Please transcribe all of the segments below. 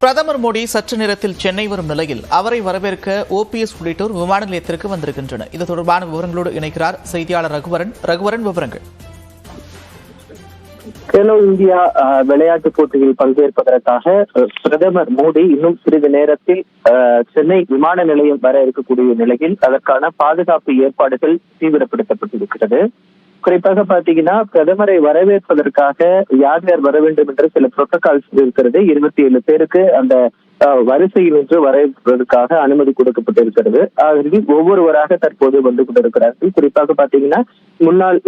பிரதமர் மோடி சற்று நேரத்தில் சென்னை வரும் நிலையில் அவரை வரவேற்க ஓபிஎஸ் உள்ளிட்டோர் விமான நிலையத்திற்கு வந்திருக்கின்றனர். இது தொடர்பான விவரங்களோடு இணைக்கிறார் செய்தியாளர் ரகுவரன். விவரங்கள். கேலோ இந்தியா விளையாட்டுப் போட்டியில் பங்கேற்பதற்காக பிரதமர் மோடி இன்னும் சிறிது நேரத்தில் சென்னை விமான நிலையம் வர இருக்கக்கூடிய நிலையில் அதற்கான பாதுகாப்பு ஏற்பாடுகள் தீவிரப்படுத்தப்பட்டிருக்கிறது. குறிப்பாக பாத்தீங்கன்னா, பிரதமரை வரவேற்பதற்காக யார் யார் வர வேண்டும் என்று சில புரோட்டோகால்ஸ் இருக்கிறது. 27 பேருக்கு அந்த வரிசையில் நின்று வரவேற்பதற்காக அனுமதி கொடுக்கப்பட்டிருக்கிறது. அதில் ஒவ்வொருவராக தற்போது வந்து கொண்டிருக்கிறார்கள். குறிப்பாக பாத்தீங்கன்னா, முன்னாள்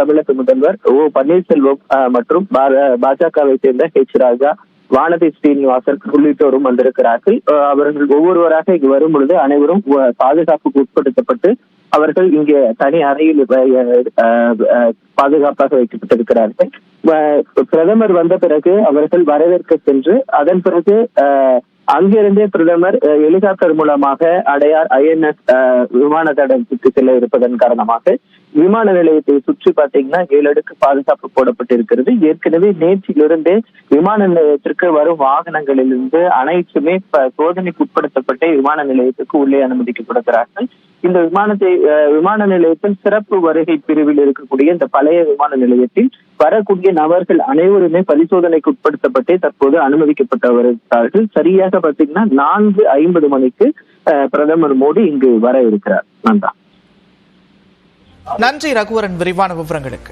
தமிழக முதல்வர் பன்னீர்செல்வம் மற்றும் பாஜகவை சேர்ந்த ராஜா, வானதி ஸ்ரீனிவாசன் உள்ளிட்டோரும் வந்திருக்கிறார்கள். அவர்கள் ஒவ்வொருவராக இங்கு வரும் பொழுது அனைவரும் பாதுகாப்புக்கு உட்படுத்தப்பட்டு அவர்கள் இங்கே தனி அறையில் பாதுகாப்பாக வைக்கப்பட்டிருக்கிறார்கள். பிரதமர் வந்த பிறகு அவர்கள் வரவேற்க சென்று அதன் பிறகு அங்கிருந்தே பிரதமர் ஹெலிகாப்டர் மூலமாக அடையார் INS விமான தடத்துக்கு செல்ல இருப்பதன் காரணமாக விமான நிலையத்தை சுற்றி பாத்தீங்கன்னா 7 அடுக்கு பாதுகாப்பு போடப்பட்டிருக்கிறது. ஏற்கனவே நேற்றிலிருந்தே விமான நிலையத்திற்கு வரும் வாகனங்களிலிருந்து அனைத்துமே சோதனைக்கு உட்படுத்தப்பட்டு விமான நிலையத்துக்கு உள்ளே அனுமதிக்கப்படுகிறார்கள். இந்த விமான நிலையத்தில் சிறப்பு வருகை பிரிவில் இருக்கக்கூடிய இந்த பழைய விமான நிலையத்தில் வரக்கூடிய நபர்கள் அனைவருமே பரிசோதனைக்கு உட்படுத்தப்பட்டே தற்போது அனுமதிக்கப்பட்டு வருகிறார்கள். சரியாக பாத்தீங்கன்னா 4:50 மணிக்கு பிரதமர் மோடி இங்கு வர இருக்கிறார். நன்றி ரகுவரன், விரிவான விவரங்களுக்கு.